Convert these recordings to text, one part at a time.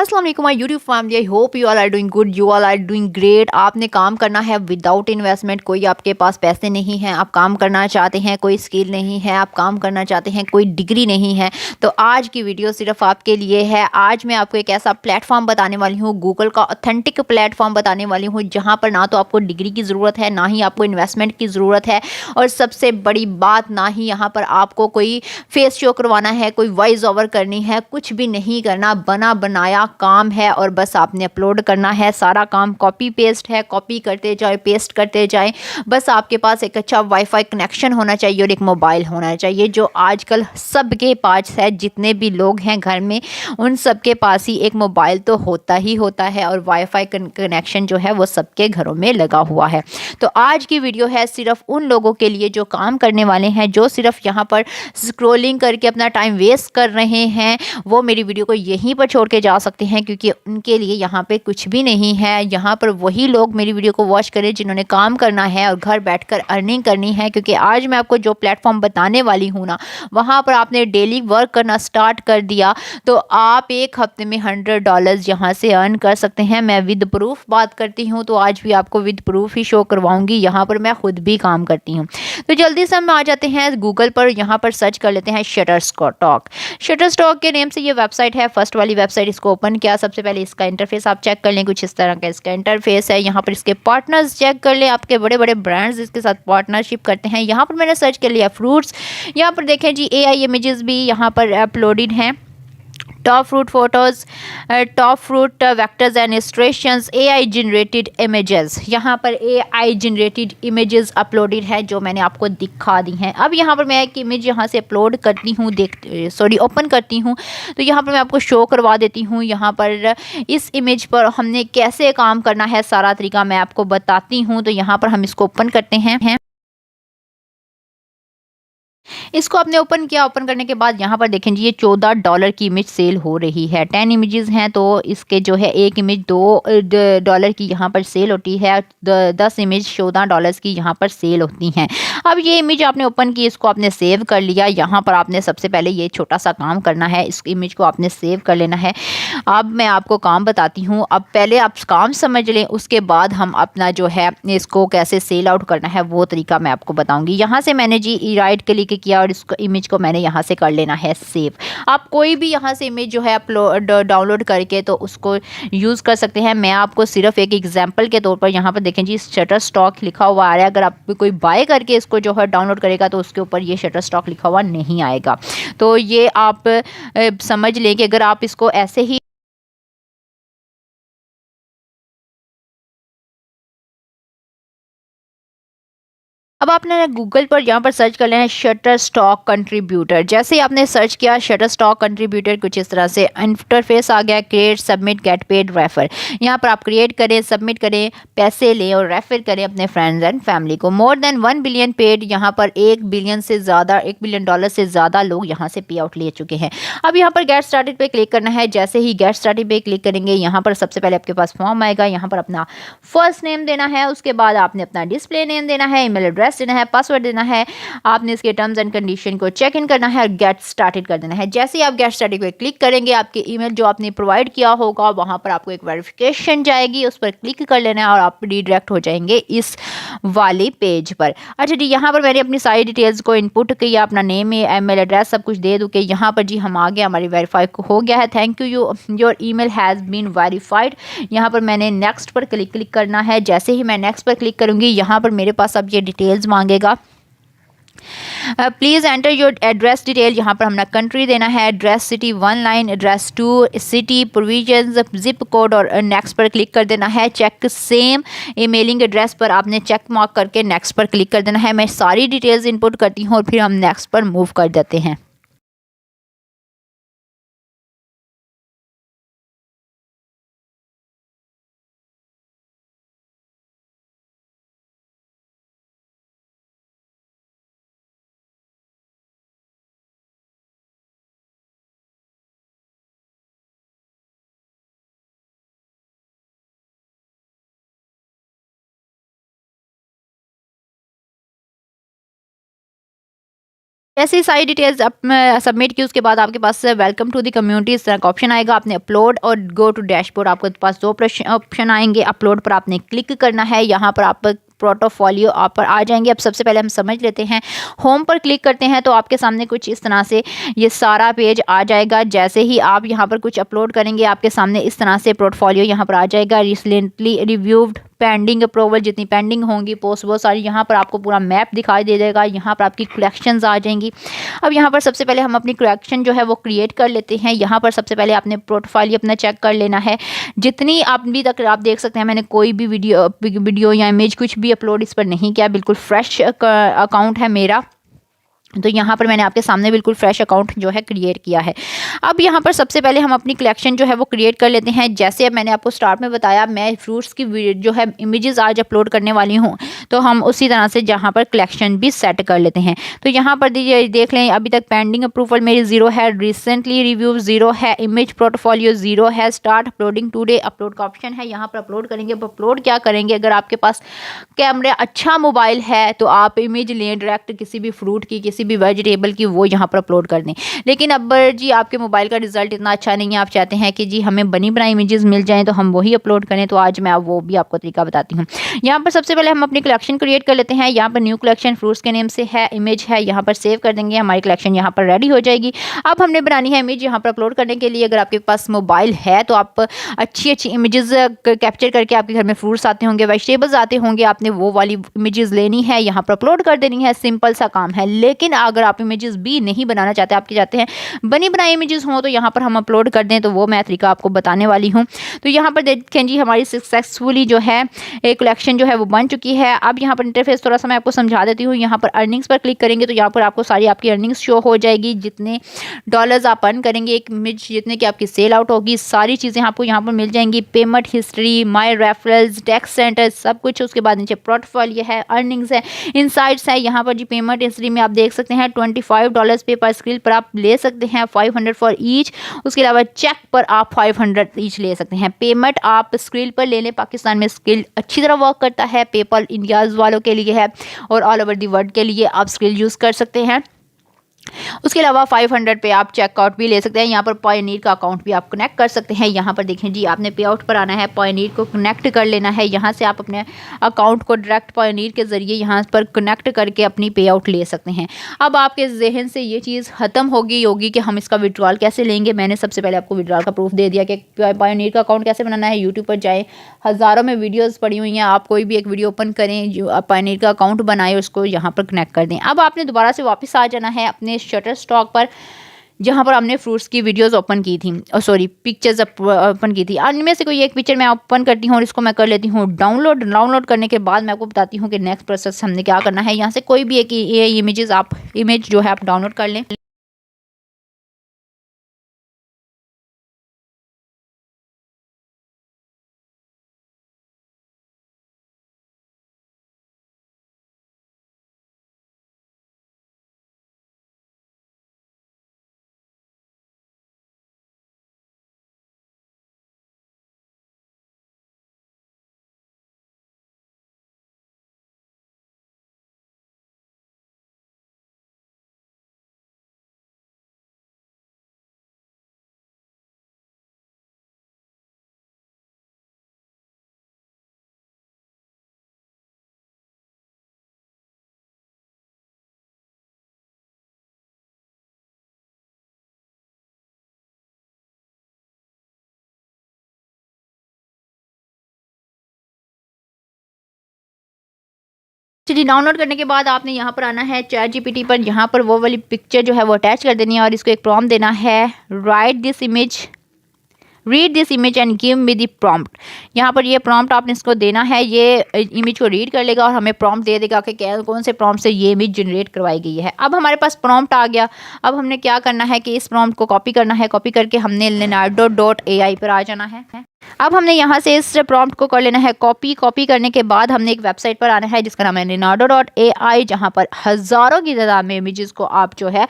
अस्सलाम वालेकुम my YouTube family. I hope you all are doing good, you all are doing great. आपने काम करना है विदाउट इन्वेस्टमेंट। कोई आपके पास पैसे नहीं हैं, आप काम करना चाहते हैं, कोई स्किल नहीं है, आप काम करना चाहते हैं, कोई डिग्री नहीं है, तो आज की वीडियो सिर्फ आपके लिए है। आज मैं आपको एक ऐसा प्लेटफॉर्म बताने वाली हूँ, गूगल का ऑथेंटिक प्लेटफॉर्म बताने वाली हूँ, जहाँ पर ना तो आपको डिग्री की ज़रूरत है, ना ही आपको इन्वेस्टमेंट की ज़रूरत है, और सबसे बड़ी बात, ना ही यहाँ पर आपको कोई फेस शो करवाना है, कोई वॉइस ओवर करनी है, कुछ भी नहीं करना। बना बनाया काम है और बस आपने अपलोड करना है। सारा काम कॉपी पेस्ट है, कॉपी करते जाए, पेस्ट करते जाए। बस आपके पास एक अच्छा वाईफाई कनेक्शन होना चाहिए और एक मोबाइल होना चाहिए, जो आजकल सबके पास है। जितने भी लोग हैं घर में, उन सबके पास ही एक मोबाइल तो होता ही होता है, और वाईफाई कनेक्शन जो है वो सबके घरों में लगा हुआ है। तो आज की वीडियो है सिर्फ उन लोगों के लिए जो काम करने वाले हैं, जो सिर्फ यहाँ पर स्क्रॉलिंग करके अपना टाइम वेस्ट कर रहे हैं। वो मेरी वीडियो को यहीं पर छोड़ के जा सकते हैं, क्योंकि उनके लिए यहाँ पे कुछ भी नहीं है। यहाँ पर वही लोग मेरी वीडियो को वॉच करें जिन्होंने काम करना है और घर बैठकर अर्निंग करनी है। क्योंकि आज मैं आपको जो प्लेटफॉर्म बताने वाली हूँ ना, वहाँ पर आपने डेली वर्क करना स्टार्ट कर दिया तो आप एक हफ्ते में $100 यहाँ से अर्न कर सकते हैं। मैं विद प्रूफ बात करती हूँ, तो आज भी आपको विद प्रूफ ही शो करवाऊंगी। यहाँ पर मैं खुद भी काम करती हूँ। तो जल्दी से हम आ जाते हैं गूगल पर। यहाँ पर सर्च कर लेते हैं शटरस्टॉक। शटरस्टॉक के नेम से ये वेबसाइट है, फर्स्ट वाली वेबसाइट। इसको ओपन किया, सबसे पहले इसका इंटरफेस आप चेक कर लें, कुछ इस तरह का इसका इंटरफेस है। यहाँ पर इसके पार्टनर्स चेक कर लें, आपके बड़े बड़े ब्रांड्स इसके साथ पार्टनरशिप करते हैं। यहाँ पर मैंने सर्च कर लिया फ्रूट्स। यहाँ पर देखें जी, AI इमेजेस भी यहाँ पर अपलोडेड हैं। Top fruit photos, top fruit vectors and illustrations, AI generated images. यहाँ पर AI जनरेटेड इमेजेस अपलोडेड है, जो मैंने आपको दिखा दी हैं। अब यहाँ पर मैं एक इमेज यहाँ से अपलोड करती हूँ, ओपन करती हूँ, तो यहाँ पर मैं आपको शो करवा देती हूँ। यहाँ पर इस इमेज पर हमने कैसे काम करना है, सारा तरीका मैं आपको बताती हूँ। तो यहाँ पर हम इसको ओपन करते हैं। इसको आपने ओपन किया, ओपन करने के बाद यहाँ पर देखें जी, ये $14 की इमेज सेल हो रही है। 10 इमेजेस हैं, तो इसके जो है एक इमेज $2 की यहाँ पर सेल होती है। 10 इमेज $14 की यहाँ पर सेल होती हैं। अब ये इमेज आपने ओपन की, इसको आपने सेव कर लिया। यहाँ पर आपने सबसे पहले ये छोटा सा काम करना है, इस इमेज को आपने सेव कर लेना है। अब मैं आपको काम बताती हूँ। अब पहले आप काम समझ लें, उसके बाद हम अपना जो है इसको कैसे सेल आउट करना है वो तरीका मैं आपको बताऊंगी। यहाँ से मैंने जी राइट क्लिक किया और इसको इमेज को मैंने यहाँ से कर लेना है सेव। आप कोई भी यहाँ से इमेज जो है अपलोड डाउनलोड करके तो उसको यूज़ कर सकते हैं। मैं आपको सिर्फ एक एग्जांपल के तौर पर, यहाँ पर देखें जी, शटर स्टॉक लिखा हुआ आ रहा है। अगर आप कोई बाय करके इसको जो है डाउनलोड करेगा तो उसके ऊपर ये शटर स्टॉक लिखा हुआ नहीं आएगा। तो ये आप समझ लें कि अगर आप इसको ऐसे ही अब आपने गूगल पर यहाँ पर सर्च कर लेना है शटर स्टॉक कंट्रीब्यूटर। जैसे ही आपने सर्च किया शटर स्टॉक कंट्रीब्यूटर, कुछ इस तरह से इंटरफेस आ गया। Create, submit, get paid, refer. यहाँ पर आप क्रिएट करें, सबमिट करें, पैसे लें और रेफर करें अपने फ्रेंड्स एंड फैमिली को। मोर देन 1 बिलियन पेड, यहाँ पर $1 बिलियन से ज़्यादा, $1 बिलियन से ज़्यादा लोग यहाँ से पे आउट ले चुके हैं। अब यहाँ पर गेट स्टार्टेड पे क्लिक करना है। जैसे ही गेट स्टार्टेड पे क्लिक करेंगे, यहाँ पर सबसे पहले आपके पास फॉर्म आएगा। यहाँ पर अपना फर्स्ट नेम देना है, उसके बाद आपने अपना डिस्प्ले नेम देना है, ईमेल एड्रेस देना है, पासवर्ड देना है। आपने इसके टर्म्स एंड कंडीशन को चेक इन करना है और गेट स्टार्टेड कर देना है। जैसे ही आप गेट स्टार्टेड पे क्लिक करेंगे, आपके ईमेल जो आपने प्रोवाइड किया होगा वहां पर आपको एक वेरिफिकेशन जाएगी, उस पर क्लिक कर लेना है और आप रिडायरेक्ट हो जाएंगे इस वाले पेज पर। अच्छा जी, यहाँ पर मैंने अपनी सारी डिटेल्स को इनपुट किया, अपना नेम, ईमेल एड्रेस सब कुछ दे दूँ कि यहाँ पर जी हम आ गए, हमारी वेरीफाई हो गया है। Thank you, your email has been verified. यहाँ पर मैंने नेक्स्ट पर क्लिक करना है। जैसे ही मैं नेक्स्ट पर क्लिक करूँगी, यहाँ पर मेरे पास अब ये डिटेल्स मांगेगा। Please enter your address detail. यहाँ पर हमने कंट्री देना है, address city 1 line, address 2 city, provisions, zip code, और नेक्स्ट पर क्लिक कर देना है। चेक सेम ईमेलिंग एड्रेस पर आपने चेक मार्क करके नेक्स्ट पर क्लिक कर देना है। मैं सारी डिटेल्स इनपुट करती हूँ और फिर हम नेक्स्ट पर मूव कर देते हैं। जैसे ही सारी डिटेल्स सबमिट की उसके बाद आपके पास वेलकम टू द कम्युनिटी इस तरह का ऑप्शन आएगा। आपने अपलोड और गो टू डैशबोर्ड, आपके पास दो ऑप्शन आएंगे। अपलोड पर आपने क्लिक करना है, यहाँ पर आप पोर्टफोलियो आप पर आ जाएंगे। अब सबसे पहले हम समझ लेते हैं, होम पर क्लिक करते हैं तो आपके सामने कुछ इस तरह से ये सारा पेज आ जाएगा। जैसे ही आप यहाँ पर कुछ अपलोड करेंगे आपके सामने इस तरह से पोर्टफोलियो यहाँ पर आ जाएगा। रिसेंटली रिव्यूड, पेंडिंग अप्रूवल, जितनी पेंडिंग होंगी पोस्ट वो सारी यहाँ पर आपको पूरा मैप दिखाई दे देगा। यहाँ पर आपकी कलेक्शंस आ जाएंगी। अब यहाँ पर सबसे पहले हम अपनी कलेक्शन जो है वो क्रिएट कर लेते हैं। यहाँ पर सबसे पहले आपने पोर्टफोलियो अपना चेक कर लेना है। जितनी आप अभी तक आप देख सकते हैं मैंने कोई भी वीडियो या इमेज कुछ भी अपलोड इस पर नहीं किया, बिल्कुल फ्रेश अकाउंट है मेरा। तो यहाँ पर मैंने आपके सामने बिल्कुल फ्रेश अकाउंट जो है क्रिएट किया है। अब यहाँ पर सबसे पहले हम अपनी कलेक्शन जो है वो क्रिएट कर लेते हैं। जैसे अब मैंने आपको स्टार्ट में बताया मैं फ्रूट्स की जो है इमेजेस आज अपलोड करने वाली हूँ, तो हम उसी तरह से जहाँ पर कलेक्शन भी सेट कर लेते हैं। तो यहाँ पर देख लें अभी तक पेंडिंग अप्रूवल मेरी 0 है, रिसेंटली रिव्यू 0 है, इमेज पोर्टफोलियो 0 है, स्टार्ट अपलोडिंग टुडे अपलोड का ऑप्शन है। यहाँ पर अपलोड करेंगे। अब अपलोड क्या करेंगे, अगर आपके पास कैमरा अच्छा मोबाइल है तो आप इमेज लें डायरेक्ट किसी भी फ्रूट की, किसी भी वेजिटेबल की, वो यहाँ पर अपलोड कर दें। लेकिन अब जी आपके मोबाइल का रिजल्ट इतना अच्छा नहीं है, आप चाहते हैं कि जी हमें बनी बनाई इमेजेस मिल जाएं तो हम वही अपलोड करें, तो आज मैं वो भी आपको तरीका बताती हूँ। यहाँ पर सबसे पहले हम अपनी कलेक्शन क्रिएट कर लेते हैं। यहाँ पर न्यू कलेक्शन फ्रूट्स के नेम से है, इमेज है, यहाँ पर सेव कर देंगे, हमारी कलेक्शन यहाँ पर रेडी हो जाएगी। अब हमने बनानी है इमेज यहाँ पर अपलोड करने के लिए। अगर आपके पास मोबाइल है तो आप अच्छी इमेजेस कैप्चर करके, आपके घर में फ्रूट्स आते होंगे, वेजिटेबल्स आते होंगे, आपने वो वाली इमेजेस लेनी है, यहाँ पर अपलोड कर देनी है। सिंपल सा काम है। लेकिन अगर आप इमेजेस भी नहीं बनाना चाहते, आपके चाहते हैं बनी बनाई इमेजेस हों, तो यहाँ पर हम अपलोड कर दें, तो वो मैं तरीका आपको बताने वाली हूँ। तो यहाँ पर देखें जी हमारी सक्सेसफुली जो है एक कलेक्शन जो है वो बन चुकी है। अब यहाँ पर इंटरफेस थोड़ा सा मैं आपको समझा देती हूँ। यहाँ पर अर्निंग्स पर क्लिक करेंगे तो यहाँ पर आपको सारी आपकी अर्निंग्स शो हो जाएगी। जितने डॉलर्स आप अर्न करेंगे एक इमेज, जितने की आपकी सेल आउट होगी, सारी चीज़ें आपको यहाँ पर मिल जाएंगी। पेमेंट हिस्ट्री, माई रेफरल्स, टैक्स सेंटर, सब कुछ। उसके बाद नीचे पोर्टफोलियो है, अर्निंग्स है, इनसाइट्स है। यहाँ पर जी पेमेंट हिस्ट्री में आप देख सकते हैं $25 पे पर स्किल पर आप ले सकते हैं, 500 फॉर ईच। उसके अलावा चेक पर आप 500 ईच ले सकते हैं। पेमेंट आप स्किल पर ले लें, पाकिस्तान में स्किल अच्छी तरह वर्क करता है। पेपल इंडिया वालों के लिए है और ऑल ओवर दी वर्ल्ड के लिए आप स्किल यूज़ कर सकते हैं। उसके अलावा 500 पे आप चेकआउट भी ले सकते हैं। यहाँ पर पायोनियर का अकाउंट भी आप कनेक्ट कर सकते हैं। यहाँ पर देखें जी आपने पे आउट पर आना है, पायोनियर को कनेक्ट कर लेना है। यहाँ से आप अपने अकाउंट को डायरेक्ट पायोनियर के ज़रिए यहाँ पर कनेक्ट करके अपनी पे आउट ले सकते हैं। अब आपके जहन से ये चीज़ ख़त्म होगी कि हम इसका विड्रॉल कैसे लेंगे। मैंने सबसे पहले आपको विड्रॉल का प्रूफ दे दिया कि पायोनियर का अकाउंट कैसे बनाना है। यूट्यूब पर जाएँ, हज़ारों में वीडियोज़ पड़ी हुई हैं, आप कोई भी एक वीडियो ओपन करें, जो पायोनियर का अकाउंट बनाए, उसको यहाँ पर कनेक्ट कर दें। अब आपने दोबारा से वापस आ जाना है अपने शटर स्टॉक पर, जहाँ पर हमने फ्रूट्स की वीडियोस ओपन की थी, पिक्चर्स ओपन की थी। इनमें से कोई एक पिक्चर मैं ओपन करती हूँ और इसको मैं कर लेती हूँ डाउनलोड करने के बाद मैं आपको बताती हूँ कि नेक्स्ट प्रोसेस हमने क्या करना है। यहाँ से कोई भी एक इमेज जो है आप डाउनलोड कर लें। चलिए डाउनलोड करने के बाद आपने यहाँ पर आना है चैट जीपीटी पर। यहाँ पर वो वाली पिक्चर जो है वो अटैच कर देनी है और इसको एक प्रॉम्प्ट देना है, read this image and give me the prompt. यहाँ पर ये प्रॉम्प्ट आपने इसको देना है, ये इमेज को रीड कर लेगा और हमें प्रॉम्प्ट दे देगा कि कौन से प्रॉम्प्ट से ये इमेज जनरेट करवाई गई है। अब हमारे पास प्रॉम्प्ट आ गया। अब हमने क्या करना है कि इस प्रॉम्प्ट को कॉपी करना है। कॉपी करके हमने leonardo.ai पर आ जाना है। अब हमने यहाँ से इस प्रॉम्प्ट को कर लेना है कॉपी। कॉपी करने के बाद हमने एक वेबसाइट पर आना है जिसका नाम है Leonardo.ai, जहाँ पर हज़ारों की तादाद में इमेजेस को आप जो है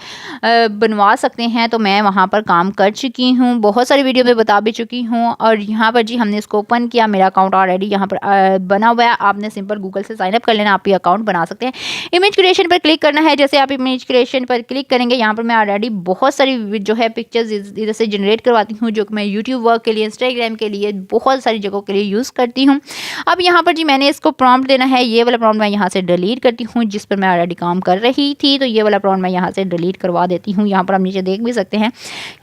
बनवा सकते हैं। तो मैं वहाँ पर काम कर चुकी हूँ, बहुत सारी वीडियो में बता भी चुकी हूँ। और यहाँ पर जी हमने इसको ओपन किया, मेरा अकाउंट ऑलरेडी यहाँ पर बना हुआ है। आपने सिंपल गूगल से साइनअप कर लेना, आप ये अकाउंट बना सकते हैं। इमेज क्रिएशन पर क्लिक करना है। जैसे आप इमेज क्रिएशन पर क्लिक करेंगे, यहाँ पर मैं ऑलरेडी बहुत सारी जो है पिक्चर्स इधर से जनरेट करवाती हूँ, जो कि मैं यूट्यूब वर्क के लिए, इंस्टाग्राम के लिए, बहुत सारी जगहों के लिए यूज़ करती हूँ। अब यहाँ पर जी मैंने इसको प्रॉम्प्ट देना है। ये वाला प्रॉम्प्ट मैं यहाँ से डिलीट करती हूँ, जिस पर मैं ऑलरेडी काम कर रही थी। तो ये वाला प्रॉम्प्ट मैं यहाँ से डिलीट करवा देती हूँ। यहाँ पर आप नीचे देख भी सकते हैं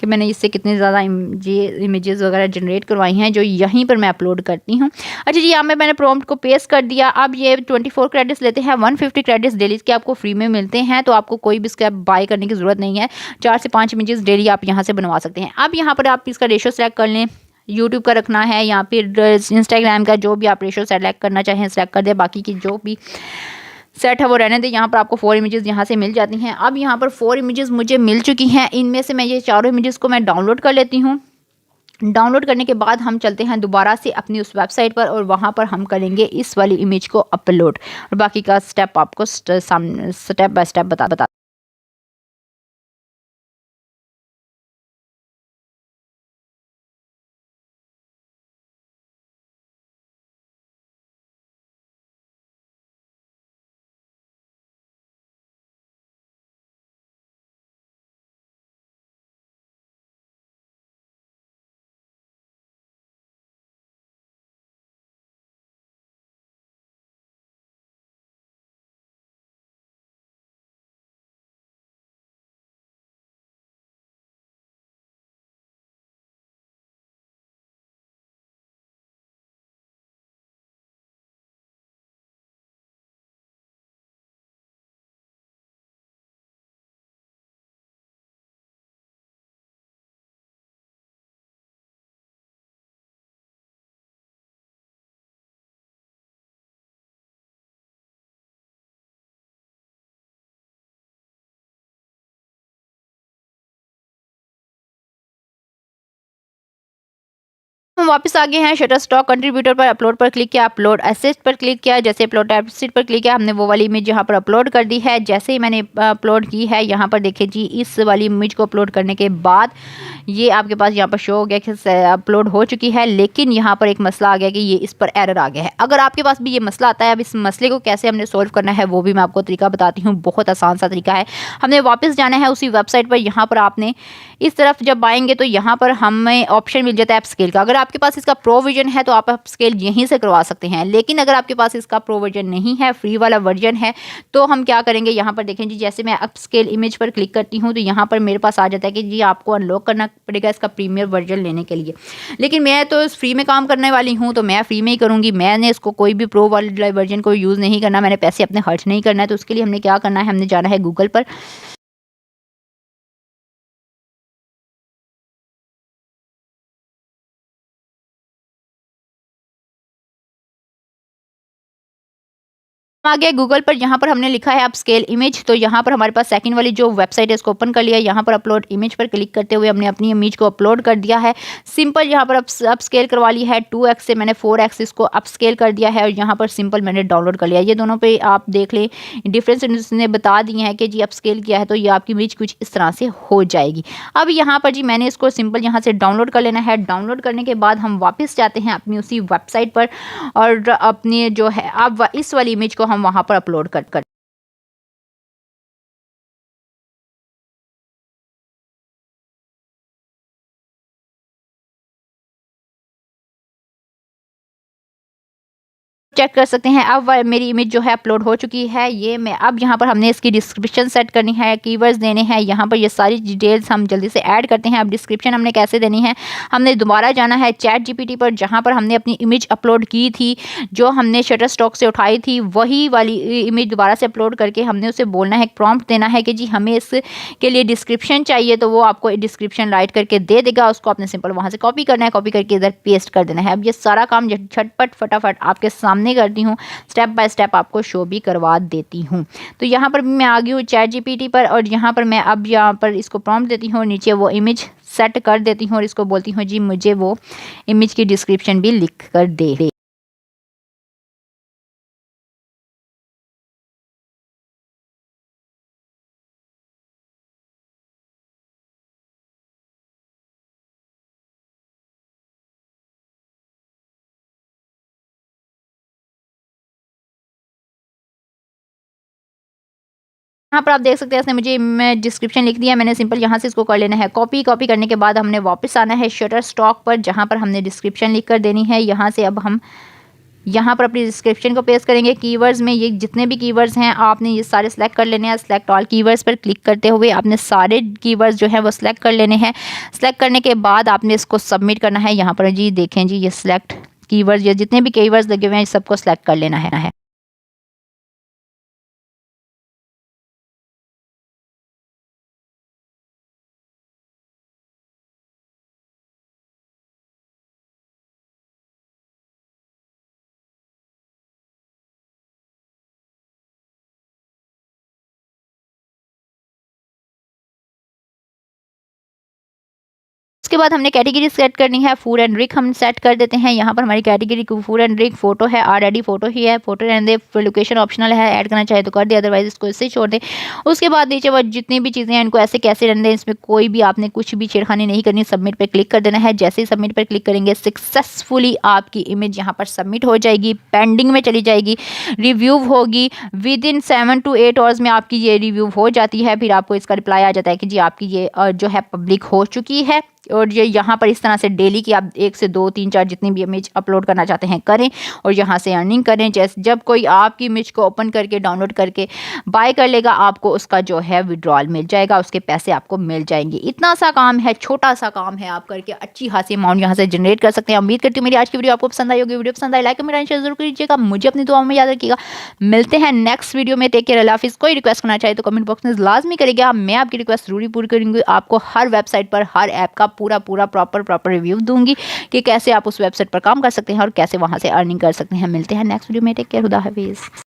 कि मैंने इससे कितनी ज़्यादा इमेजेस वगैरह जनरेट करवाई हैं, जो यहीं पर मैं अपलोड करती हूँ। अच्छा जी, यहाँ में मैंने प्रॉम्प्ट को पेस्ट कर दिया। अब ये 24 क्रेडिट्स लेते हैं, 150 क्रेडिट्स डेली के आपको फ्री में मिलते हैं। तो आपको कोई भी इसका बाय करने की ज़रूरत नहीं है। 4 से 5 इमेजेस डेली आप यहाँ से बनवा सकते हैं। अब यहाँ पर आप इसका रेशो सेलेक्ट कर लें, यूट्यूब का रखना है या फिर इंस्टाग्राम का, जो भी आप रेशो सेलेक्ट करना चाहें सेलेक्ट कर दें। बाकी की जो भी सेट है वो रहने दें। यहाँ पर आपको 4 इमेजेस यहाँ से मिल जाती हैं। अब यहाँ पर 4 इमेजेस मुझे मिल चुकी हैं। इनमें से मैं ये चारों इमेजेस को मैं डाउनलोड कर लेती हूँ। डाउनलोड करने के बाद हम चलते हैं दोबारा से अपनी उस वेबसाइट पर और वहाँ पर हम करेंगे इस वाली इमेज को अपलोड, और बाकी का स्टेप आपको स्टेप बाय स्टेप बता हम वापस आ गए हैं शटर स्टॉक कंट्रीब्यूटर पर। अपलोड पर क्लिक किया, अपलोड एसेट पर क्लिक किया। जैसे अपलोड एसेट पर क्लिक किया, हमने वो वाली इमेज यहाँ पर अपलोड कर दी है। जैसे ही मैंने अपलोड की है, यहाँ पर देखिए जी, इस वाली इमेज को अपलोड करने के बाद ये आपके पास यहाँ पर शो हो गया कि अपलोड हो चुकी है। लेकिन यहाँ पर एक मसला आ गया कि ये इस पर एरर आ गया है। अगर आपके पास भी ये मसला आता है, अब इस मसले को कैसे हमने सोल्व करना है वो भी मैं आपको तरीका बताती हूँ। बहुत आसान सा तरीका है। हमने वापस जाना है उसी वेबसाइट पर। यहाँ पर आपने इस तरफ जब आएंगे तो यहाँ पर हमें ऑप्शन मिल जाता है अपस्केल का। अगर आपके पास इसका प्रो वर्जन है तो आप अपस्केल यहीं से करवा सकते हैं। लेकिन अगर आपके पास इसका प्रो वर्जन नहीं है, फ्री वाला वर्जन है, तो हम क्या करेंगे, यहाँ पर देखें जी, जैसे मैं अपस्केल इमेज पर क्लिक करती हूँ तो यहाँ पर मेरे पास आ जाता है कि जी आपको अनलॉक करना पड़ेगा इसका प्रीमियर वर्जन लेने के लिए। लेकिन मैं तो फ्री में काम करने वाली हूँ, तो मैं फ्री में ही करूँगी। मैंने इसको कोई भी प्रो वाले वर्जन को यूज़ नहीं करना, मैंने पैसे अपने खर्च नहीं करना है। तो उसके लिए हमने क्या करना है, हमने जाना है गूगल पर। आ गया गूगल पर। यहाँ पर हमने लिखा है अपस्केल इमेज। तो यहाँ पर हमारे पास सेकंड वाली जो वेबसाइट है इसको ओपन कर लिया। यहाँ पर अपलोड इमेज पर क्लिक करते हुए हमने अपनी इमेज को अपलोड कर दिया है। सिंपल यहाँ पर अपस्केल करवा ली है। 2x से मैंने 4x इसको अपस्केल कर दिया है और यहाँ पर सिंपल मैंने डाउनलोड कर लिया। ये दोनों पे आप देख लें डिफरेंस इसने बता दिए हैं कि जी अपस्केल किया है तो ये आपकी इमेज कुछ इस तरह से हो जाएगी। अब यहाँ पर जी मैंने इसको सिंपल यहाँ से डाउनलोड कर लेना है। डाउनलोड करने के बाद हम वापस जाते हैं अपनी उसी वेबसाइट पर और अपनी जो है अब इस वाली इमेज को हम वहाँ पर अपलोड कर चेक कर सकते हैं। अब मेरी इमेज जो है अपलोड हो चुकी है। ये मैं अब यहाँ पर हमने इसकी डिस्क्रिप्शन सेट करनी है, कीवर्ड्स देने हैं। यहाँ पर ये सारी डिटेल्स हम जल्दी से ऐड करते हैं। अब डिस्क्रिप्शन हमने कैसे देनी है, हमने दोबारा जाना है चैट जीपीटी पर, जहाँ पर हमने अपनी इमेज अपलोड की थी, जो हमने शटर स्टॉक से उठाई थी, वही वाली इमेज दोबारा से अपलोड करके हमने उसे बोलना है, प्रॉम्प्ट देना है कि जी हमें इसके लिए डिस्क्रिप्शन चाहिए। तो वो आपको डिस्क्रिप्शन राइट करके दे देगा। उसको आपने सिंपल वहाँ से कॉपी करना है, कॉपी करके इधर पेस्ट कर देना है। अब ये सारा काम झटपट फटाफट आपके सामने सामने करती हूँ, स्टेप बाय स्टेप आपको शो भी करवा देती हूँ। तो यहाँ पर मैं आ गई हूँ ChatGPT पर और यहाँ पर मैं अब यहाँ पर इसको प्रॉम्प्ट देती हूँ और नीचे वो इमेज सेट कर देती हूँ और इसको बोलती हूँ जी मुझे वो इमेज की डिस्क्रिप्शन भी लिख कर दे। यहाँ पर आप देख सकते हैं इसने मुझे मैं डिस्क्रिप्शन लिख दिया। मैंने सिंपल यहाँ से इसको कर लेना है कॉपी। कॉपी करने के बाद हमने वापस आना है शटरस्टॉक पर, जहाँ पर हमने डिस्क्रिप्शन लिख कर देनी है। यहाँ से अब हम यहाँ पर अपनी डिस्क्रिप्शन को पेस्ट करेंगे। कीवर्ड्स में ये जितने भी कीवर्ड्स हैं आपने ये सारे सेलेक्ट कर लेने हैं। सेलेक्ट ऑल कीवर्ड्स पर क्लिक करते हुए आपने सारे कीवर्ड्स जो है वो सिलेक्ट कर लेने हैं। सेलेक्ट करने के बाद आपने इसको सबमिट करना है। यहाँ पर जी देखें जी ये सिलेक्ट कीवर्ड्स, ये जितने भी कीवर्ड्स लगे हुए हैं सबको सिलेक्ट कर लेना है। उसके बाद हमने कैटेगरी सेट करनी है। फूड एंड ड्रिंक हम सेट कर देते हैं। यहाँ पर हमारी category food and drink photo है, ऑलरेडी फोटो ही है। फोटो रहने दे, लोकेशन ऑप्शनल है, ऐड करना चाहे तो कर दे, अदरवाइज इसको इससे छोड़ दे। उसके बाद नीचे वो जितनी भी चीज़ें हैं इनको ऐसे कैसे रहने दें, इसमें कोई भी आपने कुछ भी छेड़खानी नहीं करनी। सबमिट पर क्लिक कर देना है। जैसे ही सबमिट पर क्लिक करेंगे सक्सेसफुली आपकी इमेज यहाँ पर सबमिट हो जाएगी, पेंडिंग में चली जाएगी, रिव्यू होगी। विद इन 7 to 8 आवर्स में आपकी ये रिव्यू हो जाती है। फिर आपको इसका रिप्लाई आ जाता है कि जी आपकी ये जो है पब्लिक हो चुकी है। और ये यहाँ पर इस तरह से डेली की आप 1 से 2 3 4 जितनी भी इमेज अपलोड करना चाहते हैं करें और यहाँ से अर्निंग करें। जैसे जब कोई आपकी इमेज को ओपन करके डाउनलोड करके बाय कर लेगा आपको उसका जो है विड्रॉल मिल जाएगा, उसके पैसे आपको मिल जाएंगे। इतना सा काम है, छोटा सा काम है, आप करके अच्छी खासी अमाउंट यहाँ से जनरेट कर सकते हैं। उम्मीद करती हूँ मेरी आज की वीडियो आपको पसंद आई होगी। वीडियो पसंद आई लाइक कमेंट शेयर जरूर कीजिएगा। मुझे अपनी दुआओं में याद रखिएगा। मिलते हैं नेक्स्ट वीडियो में। टेक केयर, अल्लाह हाफिज़। कोई रिक्वेस्ट करना चाहे तो कमेंट बॉक्स में लाजमी करेगा, मैं आपकी रिक्वेस्ट जरूर पूरी करूँगी। आपको हर वेबसाइट पर हर ऐप का पूरा प्रॉपर रिव्यू दूंगी कि कैसे आप उस वेबसाइट पर काम कर सकते हैं और कैसे वहां से अर्निंग कर सकते हैं। मिलते हैं नेक्स्ट वीडियो में। टेक केयर, खुदा हाफिज़।